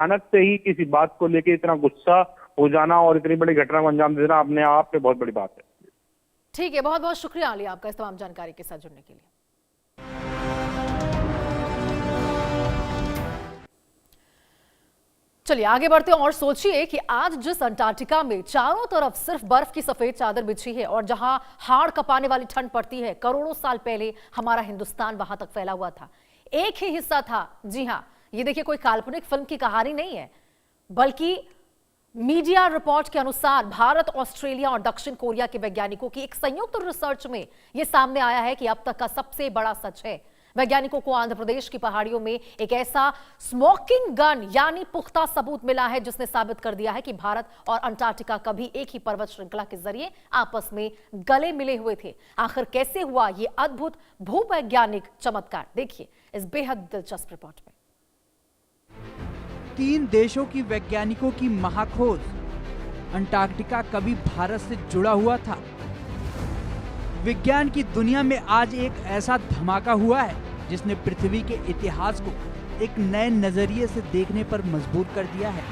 अचानक से ही किसी बात को लेके इतना गुस्सा हो जाना और इतनी बड़ी घटना को अंजाम दे देना अपने आप में बहुत बड़ी बात है। ठीक है, बहुत बहुत शुक्रिया अली आपका इस तमाम जानकारी के साथ जुड़ने के लिए। चलिए आगे बढ़ते हैं और सोचिए कि आज जिस अंटार्कटिका में चारों तरफ सिर्फ बर्फ की सफेद चादर बिछी है और जहां हाड़ कपाने वाली ठंड पड़ती है, करोड़ों साल पहले हमारा हिंदुस्तान वहां तक फैला हुआ था। एक ही हिस्सा था। जी हां, ये देखिए कोई काल्पनिक फिल्म की कहानी नहीं है, बल्कि मीडिया रिपोर्ट के अनुसार भारत, ऑस्ट्रेलिया और दक्षिण कोरिया के वैज्ञानिकों की एक संयुक्त रिसर्च में यह सामने आया है कि अब तक का सबसे बड़ा सच है। वैज्ञानिकों को आंध्र प्रदेश की पहाड़ियों में एक ऐसा स्मोकिंग गन यानी पुख्ता सबूत मिला है जिसने साबित कर दिया है कि भारत और अंटार्कटिका कभी एक ही पर्वत श्रृंखला के जरिए आपस में गले मिले हुए थे। आखिर कैसे हुआ यह अद्भुत भूवैज्ञानिक चमत्कार, देखिए इस बेहद दिलचस्प रिपोर्ट में। 3 देशों की वैज्ञानिकों की महाखोज, अंटार्कटिका कभी भारत से जुड़ा हुआ था। विज्ञान की दुनिया में आज एक ऐसा धमाका हुआ है जिसने पृथ्वी के इतिहास को एक नए नजरिए से देखने पर मजबूर कर दिया है।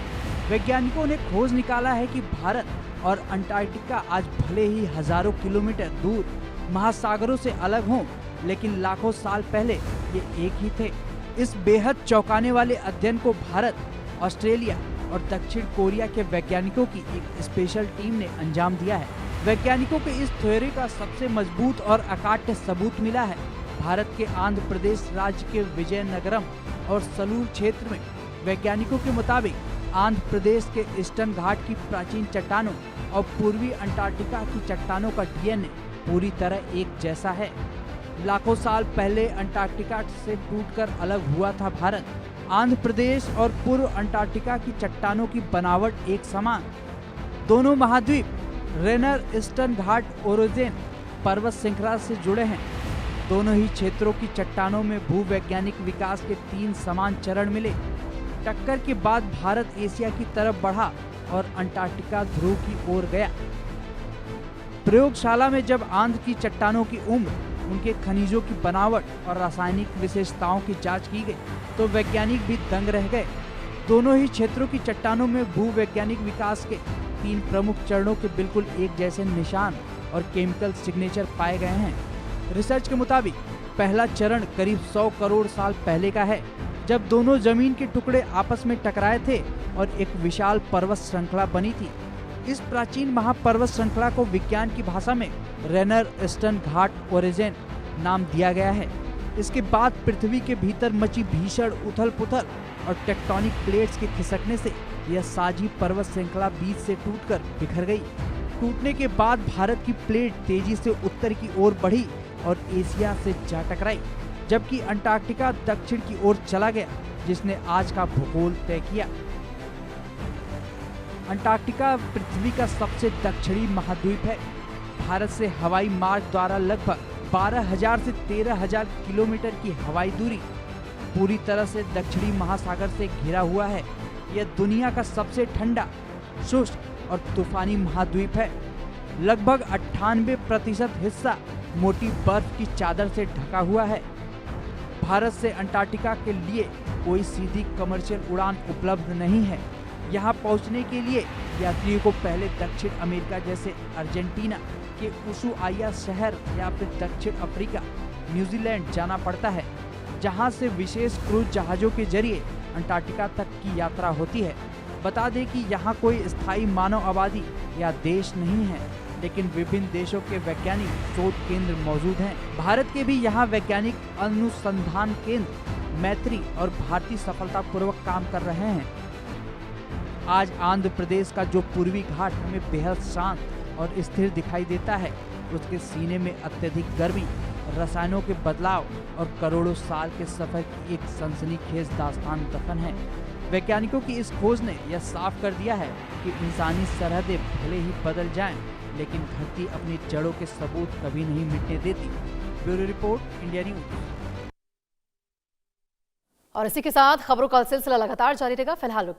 वैज्ञानिकों ने खोज निकाला है कि भारत और अंटार्कटिका आज भले ही हजारों किलोमीटर दूर महासागरों से अलग हों, लेकिन लाखों साल पहले ये एक ही थे। इस बेहद चौंकाने वाले अध्ययन को भारत, ऑस्ट्रेलिया और दक्षिण कोरिया के वैज्ञानिकों की एक स्पेशल टीम ने अंजाम दिया है। वैज्ञानिकों के इस थ्योरी का सबसे मजबूत और अकाट्य सबूत मिला है भारत के आंध्र प्रदेश राज्य के विजयनगरम और सलूर क्षेत्र में। वैज्ञानिकों के मुताबिक आंध्र प्रदेश के ईस्टर्न घाट की प्राचीन चट्टानों और पूर्वी अंटार्कटिका की चट्टानों का डीएनए पूरी तरह एक जैसा है। लाखों साल पहले अंटार्कटिका से टूटकर अलग हुआ था भारत। आंध्र प्रदेश और पूर्व अंटार्कटिका की चट्टानों की बनावट एक समान। दोनों महाद्वीप रेनर ईस्टर्न घाट ओरोजेन पर्वत श्रृंखला से जुड़े हैं। दोनों ही क्षेत्रों की चट्टानों में भूवैज्ञानिक विकास के 3 समान चरण मिले। टक्कर के बाद भारत एशिया की तरफ बढ़ा और अंटार्कटिका ध्रुव की ओर गया। प्रयोगशाला में जब आंध्र की चट्टानों की उम्र, उनके खनिजों की बनावट और रासायनिक विशेषताओं की जांच की गई तो वैज्ञानिक भी दंग रह गए। दोनों ही क्षेत्रों की चट्टानों में भूवैज्ञानिक विकास के 3 प्रमुख चरणों के बिल्कुल एक जैसे निशान और केमिकल सिग्नेचर पाए गए हैं। रिसर्च के मुताबिक पहला चरण करीब 100 करोड़ साल पहले का है, जब दोनों जमीन के टुकड़े आपस में टकराए थे और एक विशाल पर्वत श्रृंखला बनी थी। इस प्राचीन महापर्वत श्रृंखला को विज्ञान की भाषा में रेनर ईस्टर्न घाट ओरिजिन नाम दिया गया है। इसके बाद पृथ्वी के भीतर मची भीषण उथल पुथल और टेक्टोनिक प्लेट्स के खिसकने से यह साझी पर्वत श्रृंखला बीच से टूटकर बिखर गई। टूटने के बाद भारत की प्लेट तेजी से उत्तर की ओर बढ़ी और एशिया से जा टकराई, जबकि अंटार्कटिका दक्षिण की ओर चला गया, जिसने आज का भूगोल तय किया। अंटार्कटिका पृथ्वी का सबसे दक्षिणी महाद्वीप है। भारत से हवाई मार्ग द्वारा लगभग 12,000 से 13,000 किलोमीटर की हवाई दूरी पूरी तरह से दक्षिणी महासागर से घिरा हुआ है। यह दुनिया का सबसे ठंडा, शुष्क और तूफानी महाद्वीप है। लगभग 98% हिस्सा मोटी बर्फ की चादर से ढका हुआ है। भारत से अंटार्कटिका के लिए कोई सीधी कमर्शियल उड़ान उपलब्ध नहीं है। यहाँ पहुँचने के लिए यात्रियों को पहले दक्षिण अमेरिका जैसे अर्जेंटीना के उशुआइया शहर या फिर दक्षिण अफ्रीका, न्यूजीलैंड जाना पड़ता है, जहाँ से विशेष क्रूज जहाज़ों के जरिए अंटार्कटिका तक की यात्रा होती है। बता दें कि यहाँ कोई स्थायी मानव आबादी या देश नहीं है, लेकिन विभिन्न देशों के वैज्ञानिक शोध केंद्र मौजूद हैं। भारत के भी यहाँ वैज्ञानिक अनुसंधान केंद्र मैत्री और भारती सफलतापूर्वक काम कर रहे हैं। आज आंध्र प्रदेश का जो पूर्वी घाट हमें बेहद शांत और स्थिर दिखाई देता है, उसके सीने में अत्यधिक गर्मी, रसायनों के बदलाव और करोड़ों साल के सफर की एक सनसनीखेज दास्तान दफन है। वैज्ञानिकों की इस खोज ने यह साफ कर दिया है कि इंसानी सरहदें भले ही बदल जाएं, लेकिन धरती अपनी जड़ों के सबूत कभी नहीं मिटने देती। Bureau report, India news. और इसी के साथ खबरों का सिलसिला लगातार जारी रहेगा। फिलहाल रुकते